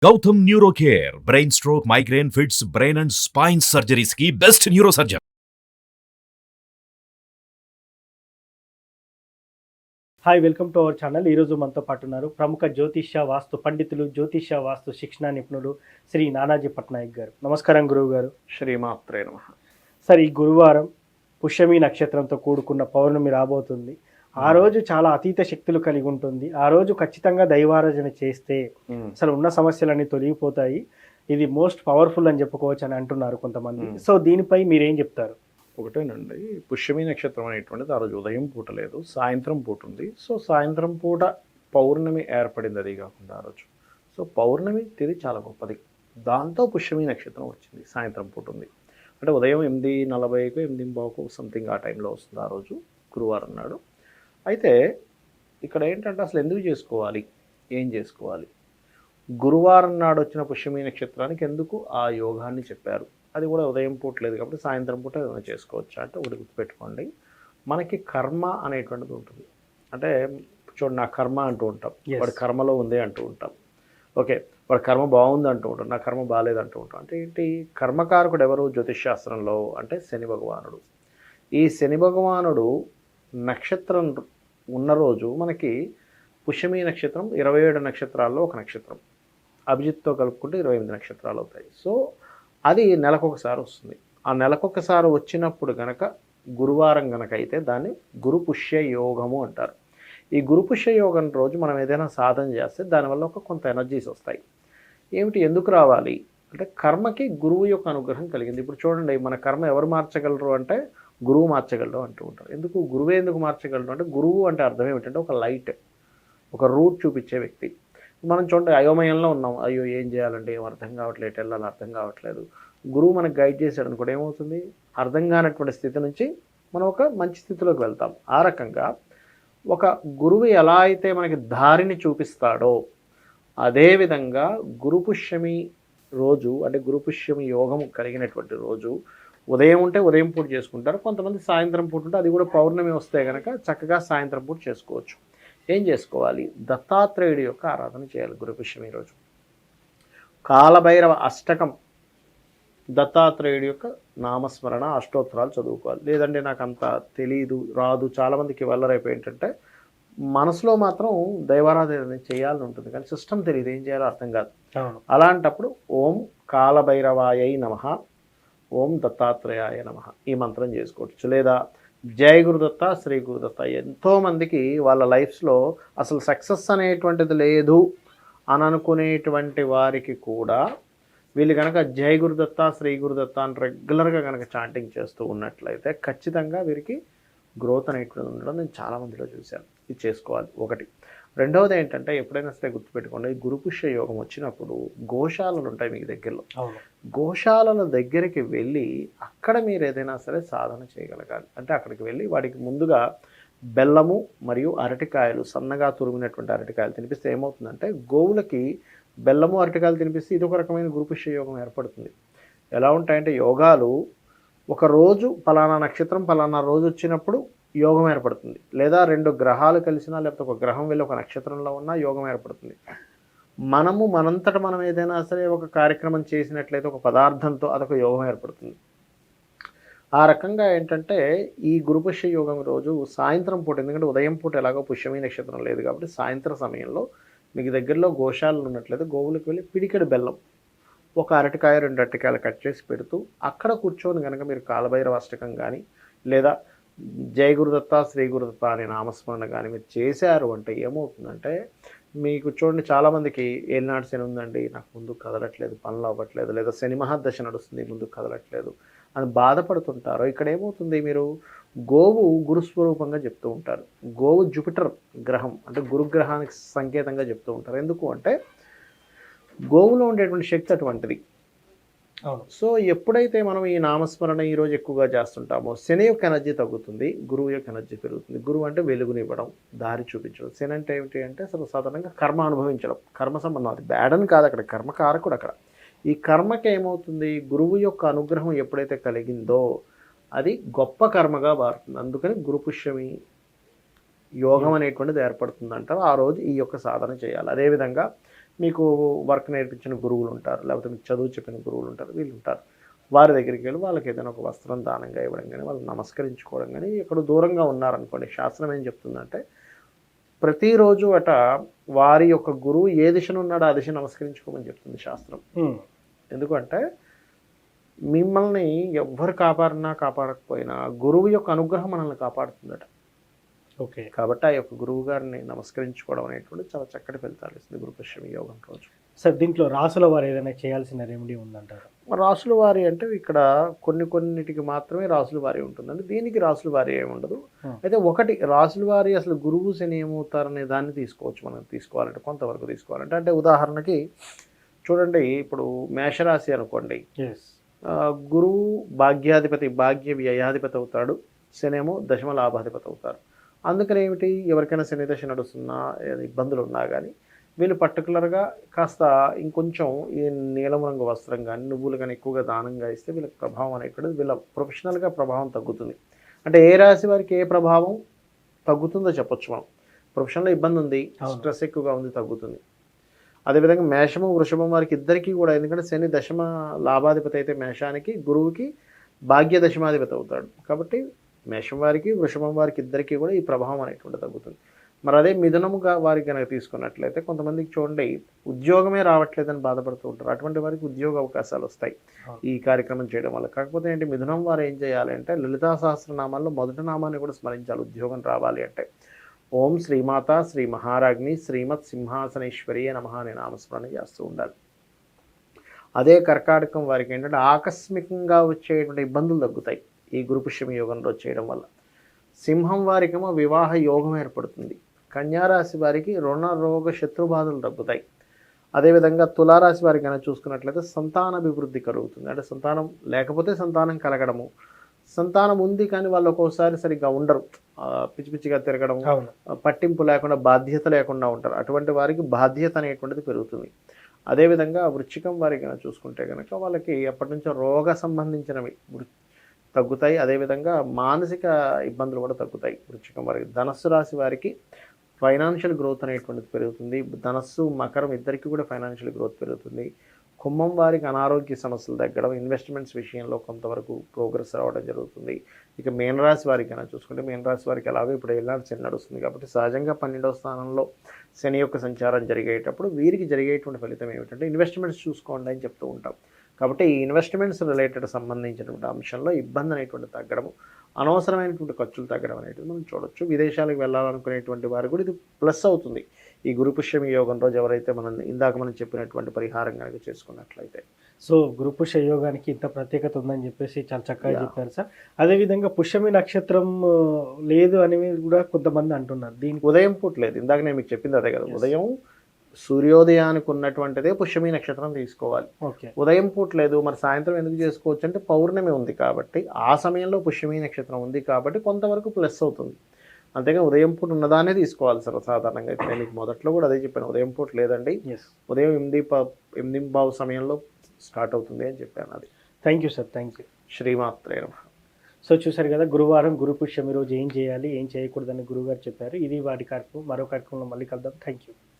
Gautam neuro care brain stroke migraine fits brain and spine surgeries కి best neuro surgeon. Hi, welcome to our channel. ఈరోజు మనతో పాటు ఉన్నారు ప్రముఖ జ్యోతిష్య వాస్తు పండితులు, జ్యోతిష్య వాస్తు శిక్షణ నిపుణులు శ్రీ నానాజీ పట్నాయక్ గారు. నమస్కారం గురువు గారు. శ్రీమాత్రే నమః. సార్, ఈ గురువారం పుష్యమి నక్షత్రంతో కూడుకున్న పౌర్ణమి రాబోతుంది. ఆ రోజు చాలా అతీత శక్తులు కలిగి ఉంటుంది. ఆ రోజు ఖచ్చితంగా దైవారాధన చేస్తే అసలు ఉన్న సమస్యలన్నీ తొలగిపోతాయి. ఇది మోస్ట్ పవర్ఫుల్ అని చెప్పుకోవచ్చు అని అంటున్నారు కొంతమంది. సో దీనిపై మీరేం చెప్తారు? ఒకటేనండి, పుష్యమి నక్షత్రం అనేటువంటిది ఆ రోజు ఉదయం పూట లేదు, సాయంత్రం పూట ఉంది. సో సాయంత్రం పూట పౌర్ణమి ఏర్పడింది. అది కాకుండా ఆ రోజు సో పౌర్ణమి తిథి చాలా గొప్పది. దాంతో పుష్యమి నక్షత్రం వచ్చింది, సాయంత్రం పూట ఉంది. అంటే ఉదయం 8:40కు 8:15కు సంథింగ్ ఆ టైంలో వస్తుంది ఆ రోజు, గురువారం నాడు. అయితే ఇక్కడ ఏంటంటే అసలు ఎందుకు చేసుకోవాలి, ఏం చేసుకోవాలి, గురువారం నాడు వచ్చిన పుష్యమి నక్షత్రానికి ఎందుకు ఆ యోగాన్ని చెప్పారు, అది కూడా ఉదయం పూట లేదు కాబట్టి సాయంత్రం పూట ఏదైనా చేసుకోవచ్చు అంటే ఒకటి గుర్తుపెట్టుకోండి. మనకి కర్మ అనేటువంటిది ఉంటుంది. అంటే చూడండి, నా కర్మ అంటూ ఉంటాం, వాడి కర్మలో ఉంది అంటూ ఉంటాం. ఓకే, వాడి కర్మ బాగుంది అంటూ ఉంటాం, నా కర్మ బాగాలేదు అంటూ ఉంటాం. అంటే ఏంటి, కర్మకారకుడు ఎవరు జ్యోతిష్ శాస్త్రంలో అంటే శని భగవానుడు. ఈ శని భగవానుడు నక్షత్రం ఉన్న రోజు మనకి పుష్యమి నక్షత్రం 27 నక్షత్రాల్లో ఒక నక్షత్రం, అభిజిత్తో కలుపుకుంటే 28 నక్షత్రాలు అవుతాయి. సో అది నెలకొకసారి వస్తుంది. ఆ నెలకొకసారి వచ్చినప్పుడు గనక గురువారం గనక అయితే దాన్ని గురు పుష్య యోగము అంటారు. ఈ గురు పుష్య యోగం రోజు మనం ఏదైనా సాధన చేస్తే దానివల్ల కొంత ఎనర్జీస్ వస్తాయి. ఏమిటి, ఎందుకు రావాలి అంటే కర్మకి గురువు యొక్క అనుగ్రహం కలిగింది. ఇప్పుడు చూడండి, మన కర్మ ఎవరు మార్చగలరు అంటే గురువు మార్చగలరు అంటూ ఉంటారు. ఎందుకు గురువే ఎందుకు మార్చగలరు అంటే, గురువు అంటే అర్థం ఏమిటంటే ఒక లైట్, ఒక రూట్ చూపించే వ్యక్తి. మనం చూడండి, అయోమయంలో ఉన్నాం, అయ్యో ఏం చేయాలంటే ఏం అర్థం కావట్లేదు, వెళ్ళాలని అర్థం కావట్లేదు. గురువు మనకు గైడ్ చేశాడు అనుకోండి, ఏమవుతుంది, అర్థం కానటువంటి స్థితి నుంచి మనం ఒక మంచి స్థితిలోకి వెళ్తాం. ఆ రకంగా ఒక గురువు ఎలా అయితే మనకి దారిని చూపిస్తాడో అదేవిధంగా గురుపుష్యమి రోజు అంటే గురుపుష్యమి యోగం కలిగినటువంటి రోజు ఉదయం ఉంటే ఉదయం పూట చేసుకుంటారు, కొంతమంది సాయంత్రం పూట ఉంటే అది కూడా పౌర్ణమి వస్తే కనుక చక్కగా సాయంత్రం పూట చేసుకోవచ్చు. ఏం చేసుకోవాలి, దత్తాత్రేయుడి యొక్క ఆరాధన చేయాలి గురుపుష్యమి రోజు. కాలభైరవ అష్టకం, దత్తాత్రేయుడి యొక్క నామస్మరణ అష్టోత్తరాలు చదువుకోవాలి. లేదంటే నాకు అంత తెలియదు, రాదు, చాలామందికి వల్లరైపు ఏంటంటే మనసులో మాత్రం దైవారాధన చేయాలని ఉంటుంది కానీ సిస్టమ్ తెలియదు, ఏం చేయాలో అర్థం కాదు. అలాంటప్పుడు ఓం కాలభైరవాయై నమః, ఓం దత్తాత్రేయాయ నమః ఈ మంత్రం చేసుకోవచ్చు. లేదా జయ గురుదత్త, శ్రీ గురుదత్త. ఎంతోమందికి వాళ్ళ లైఫ్స్లో అసలు సక్సెస్ అనేటువంటిది లేదు అని అనుకునేటువంటి వారికి కూడా వీళ్ళు కనుక జయ గురుదత్త, శ్రీ గురుదత్త అని రెగ్యులర్గా కనుక చాంటింగ్ చేస్తూ ఉన్నట్లయితే ఖచ్చితంగా వీరికి గ్రోత్ అనేటువంటిది ఉండడం నేను చాలామందిలో చూశాను. ఇది చేసుకోవాలి ఒకటి. రెండవది ఏంటంటే, ఎప్పుడైనా సరే గుర్తుపెట్టుకోండి, గురుపుష్య యోగం వచ్చినప్పుడు గోశాలలు ఉంటాయి మీకు దగ్గరలో. గోశాలల దగ్గరికి వెళ్ళి అక్కడ మీరు ఏదైనా సరే సాధన చేయగలగాలి. అంటే అక్కడికి వెళ్ళి వాడికి ముందుగా బెల్లము మరియు అరటికాయలు, సన్నగా తురిమినటువంటి అరటికాయలు తినిపిస్తే ఏమవుతుందంటే, గోవులకి బెల్లము అరటికాయలు తినిపిస్తే ఇది ఒక రకమైన గురుపుష్య యోగం ఏర్పడుతుంది. ఎలా ఉంటాయంటే యోగాలు, ఒక రోజు ఫలానా నక్షత్రం ఫలానా రోజు వచ్చినప్పుడు యోగం ఏర్పడుతుంది. లేదా 2 గ్రహాలు కలిసినా, లేకపోతే ఒక గ్రహం వెళ్ళి ఒక నక్షత్రంలో ఉన్నా యోగం ఏర్పడుతుంది. మనంతట మనం ఏదైనా సరే ఒక కార్యక్రమం చేసినట్లయితే ఒక పదార్థంతో అదొక యోగం ఏర్పడుతుంది. ఆ రకంగా ఏంటంటే ఈ గురుపుష్య యోగం రోజు సాయంత్రం పూట, ఎందుకంటే ఉదయం పూట ఎలాగో పుష్యమి నక్షత్రం లేదు కాబట్టి సాయంత్రం సమయంలో మీకు దగ్గరలో గోశాలలు ఉన్నట్లయితే గోవులకు వెళ్ళి పిడికెడు బెల్లం, ఒక అరటికాయ 2 అరటికాయలు కట్ చేసి పెడుతూ అక్కడ కూర్చొని కనుక మీరు కాలభైరవ అష్టకం కానీ లేదా జయ గురుదత్త, శ్రీ గురుదత్త అనే నామస్మరణ కానీ మీరు చేశారు అంటే ఏమవుతుందంటే, మీకు చూడండి చాలామందికి ఏలినాడు శని ఉందండి, నాకు ముందుకు కదలట్లేదు, పనులు అవ్వట్లేదు, లేదా శని మహాదశ నడుస్తుంది ముందుకు కదలట్లేదు అని బాధపడుతుంటారు. ఇక్కడ ఏమవుతుంది, మీరు గోవు గురుస్వరూపంగా చెప్తూ ఉంటారు. గోవు జూపిటర్ గ్రహం అంటే గురుగ్రహానికి సంకేతంగా చెప్తూ ఉంటారు. ఎందుకు అంటే గోవులో ఉండేటువంటి శక్తి అటువంటిది. సో ఎప్పుడైతే మనం ఈ నామస్మరణ ఈరోజు ఎక్కువగా చేస్తుంటామో శని యొక్క ఎనర్జీ తగ్గుతుంది, గురువు యొక్క ఎనర్జీ పెరుగుతుంది. గురువు అంటే వెలుగునివ్వడం, దారి చూపించడం. శని అంటే ఏమిటి అంటే అసలు సాధారణంగా కర్మ అనుభవించడం, కర్మ సంబంధం. అది బ్యాడ్ అని కాదు, అక్కడ కర్మకారకుడు. అక్కడ ఈ కర్మకి ఏమవుతుంది, గురువు యొక్క అనుగ్రహం ఎప్పుడైతే కలిగిందో అది గొప్ప కర్మగా మారుతుంది. అందుకని గురుపుష్యమి యోగం అనేటువంటిది ఏర్పడుతుంది అంటారు. ఆ రోజు ఈ యొక్క సాధన చేయాలి. అదేవిధంగా మీకు వర్క్ నేర్పించిన గురువులు ఉంటారు, లేకపోతే మీకు చదువు చెప్పిన గురువులు ఉంటారు, వీళ్ళు ఉంటారు. వారి దగ్గరికి వెళ్ళి వాళ్ళకి ఏదైనా ఒక వస్త్రం దానంగా ఇవ్వడం కానీ, వాళ్ళు నమస్కరించుకోవడం కానీ, ఎక్కడ దూరంగా ఉన్నారనుకోండి, శాస్త్రం ఏం చెప్తుందంటే ప్రతిరోజు వారి యొక్క గురువు ఏ దిశను ఉన్నాడో ఆ దిశ నమస్కరించుకోమని చెప్తుంది శాస్త్రం. ఎందుకంటే మిమ్మల్ని ఎవ్వరు కాపాడినా కాపాడకపోయినా గురువు యొక్క అనుగ్రహం మనల్ని కాపాడుతుందట. ఓకే. కాబట్టి ఆ యొక్క గురువు గారిని నమస్కరించుకోవడం అనేటువంటి చాలా చక్కటి ఫలితాలు ఇస్తుంది గురు పుష్యమి యోగం రోజు. సార్ దీంట్లో రాసుల వారు ఏదైనా చేయాల్సిన రెమెడీ ఉందంటారు? రాసుల వారి అంటే ఇక్కడ కొన్నిటికి మాత్రమే రాసుల వారి ఉంటుందండి, దీనికి రాసుల వారి ఏమి ఉండదు. అయితే ఒకటి రాసుల వారి అసలు గురువు శని ఏమవుతారనే దాన్ని తీసుకోవచ్చు, మనం తీసుకోవాలంటే కొంతవరకు తీసుకోవాలంటే. అంటే ఉదాహరణకి చూడండి, ఇప్పుడు మేషరాశి అనుకోండి, గురువు భాగ్యాధిపతి, భాగ్య వ్యయాధిపతి అవుతాడు, శనేమో దశమ లాభాధిపతి అవుతారు. అందుకని ఏమిటి, ఎవరికైనా శని దశ నడుస్తున్నా ఇబ్బందులు ఉన్నా కానీ వీళ్ళు పర్టికులర్గా కాస్త ఇంకొంచెం ఈ నీలం రంగు వస్త్రం కానీ నువ్వులు కానీ ఎక్కువగా దానంగా ఇస్తే వీళ్ళకి ప్రభావం అనేటువంటిది వీళ్ళ ప్రొఫెషనల్గా ప్రభావం తగ్గుతుంది. అంటే ఏ రాశి వారికి ఏ ప్రభావం తగ్గుతుందో చెప్పొచ్చు మనం. ప్రొఫెషనల్లో ఇబ్బంది ఉంది, స్ట్రెస్ ఎక్కువగా ఉంది, తగ్గుతుంది. అదేవిధంగా మేషము వృషభం వారికి ఇద్దరికీ కూడా, ఎందుకంటే శని దశమ లాభాధిపతి అయితే మేషానికి, గురువుకి భాగ్య దశమాధిపతి అవుతాడు. కాబట్టి మేషం వారికి వృషభం వారికి ఇద్దరికీ కూడా ఈ ప్రభావం అనేటువంటి తగ్గుతుంది. మరి అదే మిథునముగా వారికి కనుక తీసుకున్నట్లయితే కొంతమందికి చూడండి ఉద్యోగమే రావట్లేదని బాధపడుతూ ఉంటారు. అటువంటి వారికి ఉద్యోగ అవకాశాలు వస్తాయి ఈ కార్యక్రమం చేయడం వల్ల. కాకపోతే ఏంటి, మిథునం వారు ఏం చేయాలి అంటే లలితా సహస్రనామాల్లో మొదటి నామాన్ని కూడా స్మరించాలి ఉద్యోగం రావాలి అంటే. ఓం శ్రీమాత శ్రీ మహారాజ్ని శ్రీమత్ సింహాసనేశ్వరి నమః అనే నామస్మరణ చేస్తూ ఉండాలి. అదే కర్కాటకం వారికి ఏంటంటే ఆకస్మికంగా వచ్చేటువంటి ఇబ్బందులు తగ్గుతాయి ఈ గురు పుష్యమి యోగంలో చేయడం వల్ల. సింహం వారికేమో వివాహ యోగం ఏర్పడుతుంది. కన్యారాశి వారికి రుణ రోగ శత్రుబాధలు తగ్గుతాయి. అదేవిధంగా తులారాశి వారికి కనుక చూసుకున్నట్లయితే సంతానాభివృద్ధి కలుగుతుంది. అంటే సంతానం లేకపోతే సంతానం కలగడము, సంతానం ఉంది కానీ వాళ్ళు ఒక్కోసారి సరిగ్గా ఉండరు, పిచ్చి పిచ్చిగా తిరగడం, పట్టింపు లేకుండా బాధ్యత లేకుండా ఉంటారు. అటువంటి వారికి బాధ్యత అనేటువంటిది పెరుగుతుంది. అదేవిధంగా వృశ్చికం వారికి కనుక చూసుకుంటే కనుక వాళ్ళకి ఎప్పటి నుంచో రోగ సంబంధించినవి తగ్గుతాయి. అదేవిధంగా మానసిక ఇబ్బందులు కూడా తగ్గుతాయి వృశ్చికం వారికి. ధనస్సు రాశి వారికి ఫైనాన్షియల్ గ్రోత్ అనేటువంటిది పెరుగుతుంది. ధనస్సు మకరం ఇద్దరికి కూడా ఫైనాన్షియల్ గ్రోత్ పెరుగుతుంది. కుంభం వారికి అనారోగ్య సమస్యలు తగ్గడం, ఇన్వెస్ట్మెంట్స్ విషయంలో కొంతవరకు ప్రోగ్రెస్ రావడం జరుగుతుంది. ఇక మీనరాశి వారికి కనుక చూసుకుంటే మీనరాశి వారికి ఎలాగో ఇప్పుడు ఏళ్ళనాడు శని నడుస్తుంది కాబట్టి సహజంగా 12వ స్థానంలో శని యొక్క సంచారం జరిగేటప్పుడు వీరికి జరిగేటువంటి ఫలితం ఏమిటంటే ఇన్వెస్ట్మెంట్స్ చూసుకోండి అని చెప్తూ ఉంటాం. కాబట్టి ఈ ఇన్వెస్ట్మెంట్స్ రిలేటెడ్ సంబంధించినటువంటి అంశంలో ఇబ్బంది అనేటువంటి తగ్గడము, అనవసరమైనటువంటి ఖర్చులు తగ్గడం అనేటువంటి మనం చూడొచ్చు. విదేశాలకు వెళ్ళాలనుకునేటువంటి వారు కూడా ఇది ప్లస్ అవుతుంది ఈ గురు పుష్యమి యోగం రోజు ఎవరైతే ఇందాక మనం చెప్పినటువంటి పరిహారం కనుక చేసుకున్నట్లయితే. సో గురు పుష్య యోగానికి ఇంత ప్రత్యేకత ఉందని చెప్పేసి చాలా చక్కగా చెప్పారు సార్. అదేవిధంగా పుష్యమి నక్షత్రం లేదు అని కూడా కొంతమంది అంటున్నారు. దీనికి ఉదయం పూట లేదు, ఇందాక నేను మీకు చెప్పింది అదే కదా, ఉదయం సూర్యోదయానికి ఉన్నటువంటిదే పుష్యమి నక్షత్రం తీసుకోవాలి. ఉదయం పూట లేదు, మరి సాయంత్రం ఎందుకు చేసుకోవచ్చు అంటే పౌర్ణమి ఉంది కాబట్టి ఆ సమయంలో పుష్యమి నక్షత్రం ఉంది కాబట్టి కొంతవరకు ప్లస్ అవుతుంది. అంతేగా ఉదయం పూట ఉన్నదానే తీసుకోవాలి సర్వసాధారణంగా. ఇప్పుడు మీకు మొదట్లో కూడా అదే చెప్పాను, ఉదయం పూట లేదండి, ఉదయం 8:15 సమయంలో స్టార్ట్ అవుతుంది అని చెప్పాను. అది. Thank you sir, thank you. శ్రీమాత్రే నమః. సో చూసారు కదా, గురువారం గురు పుష్యమి రోజు ఏం చేయాలి ఏం చేయకూడదని గురువుగారు చెప్పారు. ఇది వాటి కార్యక్రమం. మరో కార్యక్రమంలో మళ్ళీ కలుద్దాం. Thank you.